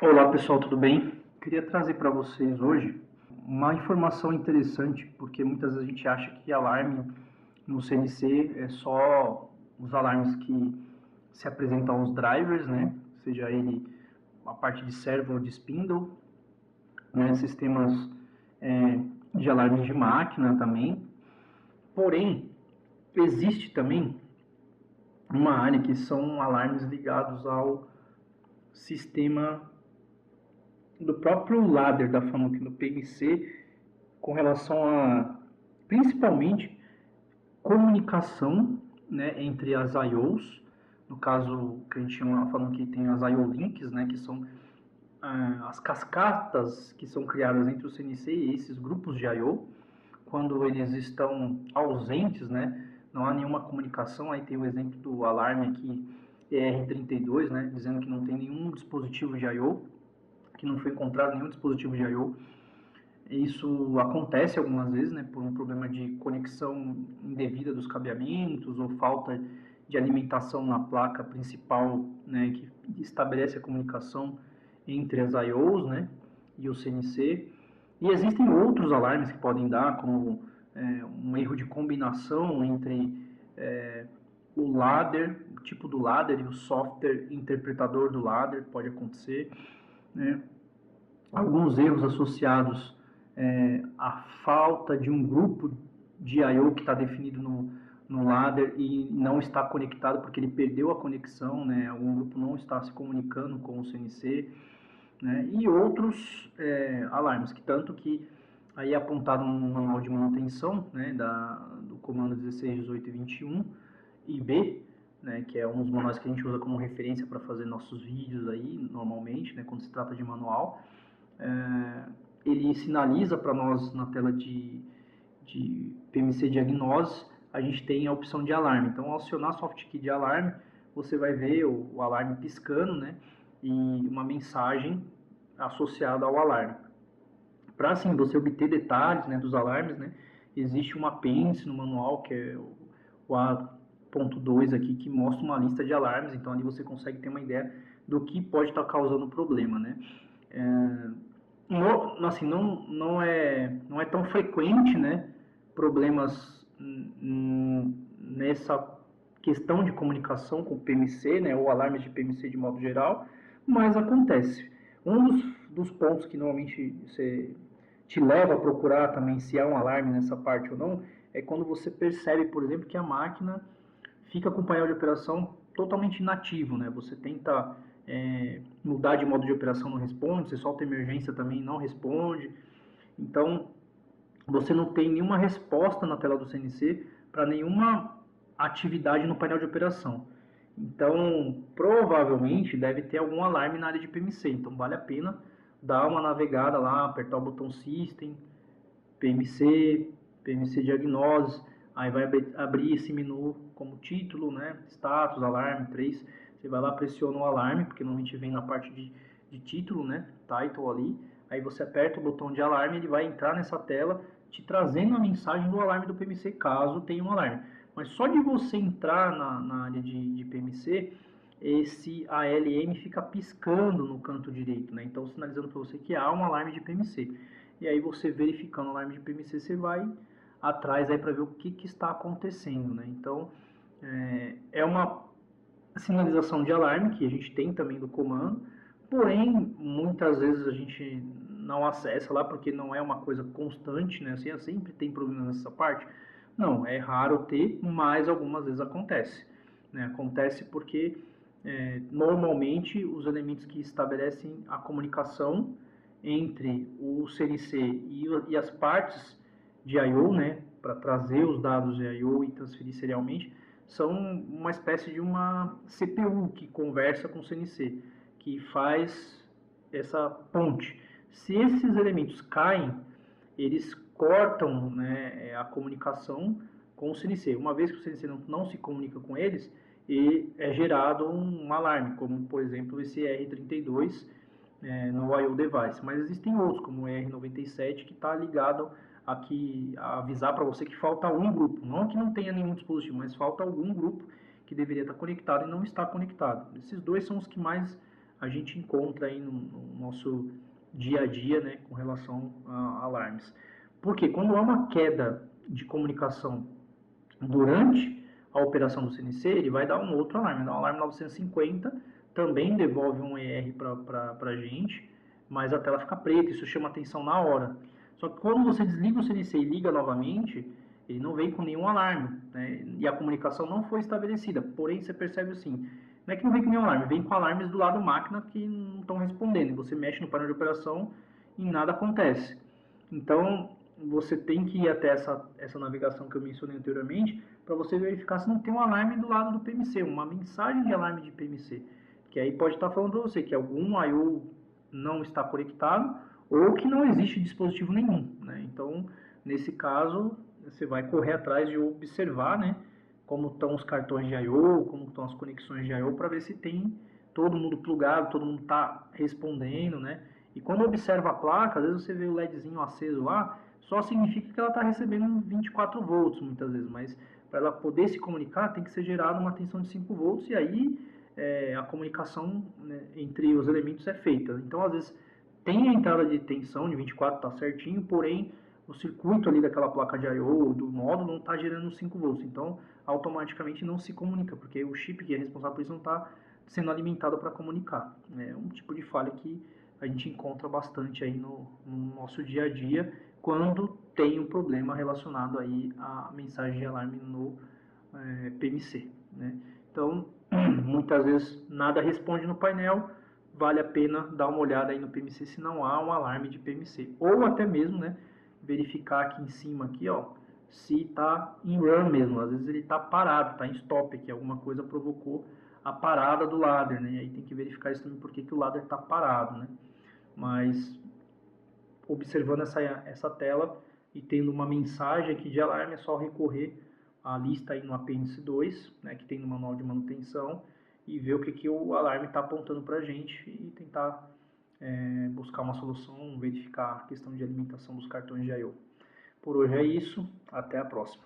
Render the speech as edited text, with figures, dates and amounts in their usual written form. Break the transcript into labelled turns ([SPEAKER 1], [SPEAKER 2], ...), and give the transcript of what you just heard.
[SPEAKER 1] Olá pessoal, tudo bem? Queria trazer para vocês hoje uma informação interessante, porque muitas vezes a gente acha que alarme no CNC é só os alarmes que se apresentam aos drivers, né? Seja ele a parte de servo ou de spindle, né? Sistemas de alarmes de máquina também. Porém, existe também uma área que são alarmes ligados ao sistema do próprio ladder da Fanuc no PMC com relação a, principalmente, comunicação, né, entre as IOs, no caso que a gente chama, falando que tem as IO links, né, que são as cascatas que são criadas entre o CNC e esses grupos de IO, quando eles estão ausentes, né, não há nenhuma comunicação. Aí tem o exemplo do alarme aqui, ER32, né, dizendo que não tem nenhum dispositivo de IO, que não foi encontrado nenhum dispositivo de I/O. Isso acontece algumas vezes, né, por um problema de conexão indevida dos cabeamentos ou falta de alimentação na placa principal, né, que estabelece a comunicação entre as I/Os, né, e o CNC. E existem outros alarmes que podem dar, como um erro de combinação entre o ladder, o tipo do ladder e o software interpretador do ladder, pode acontecer, né? Alguns erros associados à falta de um grupo de I/O que está definido no ladder e não está conectado porque ele perdeu a conexão, né? Algum grupo não está se comunicando com o CNC, né? E outros alarmes, que tanto que aí é apontado no manual de manutenção, né, do comando 16, 18 e 21 IB, né, que é um dos manuais que a gente usa como referência para fazer nossos vídeos aí, normalmente, né, quando se trata de manual. Ele sinaliza para nós na tela de PMC Diagnose, a gente tem a opção de alarme. Então, ao acionar SoftKey de alarme, você vai ver o alarme piscando, né, e uma mensagem associada ao alarme. Para assim você obter detalhes, né, dos alarmes, né, existe um apêndice no manual, que é o A.2 aqui, que mostra uma lista de alarmes. Então ali você consegue ter uma ideia do que pode estar causando o problema, né. Assim, não é tão frequente, né, problemas nessa questão de comunicação com o PMC, né, ou alarmes de PMC de modo geral, mas acontece. Um dos pontos que normalmente você te leva a procurar também se há um alarme nessa parte ou não, é quando você percebe, por exemplo, que a máquina fica com o painel de operação totalmente inativo, né? Você tenta mudar de modo de operação, não responde, você solta emergência também, não responde. Então, você não tem nenhuma resposta na tela do CNC para nenhuma atividade no painel de operação. Então, provavelmente deve ter algum alarme na área de PMC. Então, vale a pena dar uma navegada lá, apertar o botão System, PMC, PMC Diagnose, aí vai abrir esse menu como título, né? Status, alarme, 3. Você vai lá, pressiona o alarme, porque normalmente vem na parte de título, né? Title ali. Aí você aperta o botão de alarme, ele vai entrar nessa tela, te trazendo a mensagem do alarme do PMC, caso tenha um alarme. Mas só de você entrar na área de PMC, esse ALM fica piscando no canto direito, né? Então sinalizando para você que há um alarme de PMC. E aí você verificando o alarme de PMC, você vai atrás aí para ver o que está acontecendo, né? Então é uma sinalização de alarme que a gente tem também do comando, porém muitas vezes a gente não acessa lá porque não é uma coisa constante, né? Assim, sempre tem problemas nessa parte. Não, é raro ter, mas algumas vezes acontece, né? Acontece porque normalmente os elementos que estabelecem a comunicação entre o CNC e as partes de I/O, né, para trazer os dados de I/O e transferir serialmente, são uma espécie de uma CPU que conversa com o CNC, que faz essa ponte. Se esses elementos caem, eles cortam, né, a comunicação com o CNC. Uma vez que o CNC não se comunica com eles, e é gerado um alarme, como por exemplo esse R32 no I/O device. Mas existem outros, como o R97, que está ligado aqui a avisar para você que falta um grupo. Não que não tenha nenhum dispositivo, mas falta algum grupo que deveria estar conectado e não está conectado. Esses dois são os que mais a gente encontra aí no nosso dia a dia, né, com relação a alarmes. Porque quando há uma queda de comunicação durante a operação do CNC, ele vai dar um outro alarme, dá um alarme 950, também devolve um ER para a gente, mas a tela fica preta, isso chama atenção na hora. Só que quando você desliga o CNC e liga novamente, ele não vem com nenhum alarme, né? E a comunicação não foi estabelecida. Porém, você percebe assim, não é que não vem com nenhum alarme, vem com alarmes do lado máquina que não estão respondendo. Você mexe no painel de operação e nada acontece. Então, você tem que ir até essa navegação que eu mencionei anteriormente para você verificar se não tem um alarme do lado do PMC, uma mensagem de alarme de PMC, que aí pode estar falando para você que algum I/O não está conectado ou que não existe dispositivo nenhum, né? Então, nesse caso, você vai correr atrás de observar, né, como estão os cartões de I/O, como estão as conexões de I/O, para ver se tem todo mundo plugado, todo mundo está respondendo, né? E quando observa a placa, às vezes você vê o LEDzinho aceso lá, só significa que ela está recebendo 24 volts muitas vezes, mas para ela poder se comunicar tem que ser gerada uma tensão de 5 volts e aí a comunicação, né, entre os elementos é feita. Então, às vezes, tem a entrada de tensão de 24, está certinho, porém o circuito ali daquela placa de I/O, do módulo, não está gerando 5 volts. Então, automaticamente não se comunica, porque o chip que é responsável por isso não está sendo alimentado para comunicar. É um tipo de falha que a gente encontra bastante aí no nosso dia a dia, quando tem um problema relacionado aí à mensagem de alarme no PMC, né? Então, muitas vezes nada responde no painel, vale a pena dar uma olhada aí no PMC se não há um alarme de PMC. Ou até mesmo, né, verificar aqui em cima, aqui, ó, se está em run mesmo. Às vezes ele está parado, está em stop, que alguma coisa provocou a parada do ladder, né? E aí tem que verificar isso também, porque que o ladder está parado, né? Mas observando essa tela e tendo uma mensagem aqui de alarme, é só recorrer à lista aí no apêndice 2, né, que tem no manual de manutenção, e ver o que o alarme está apontando para a gente e tentar buscar uma solução, verificar a questão de alimentação dos cartões de I/O. Por hoje é isso, até a próxima.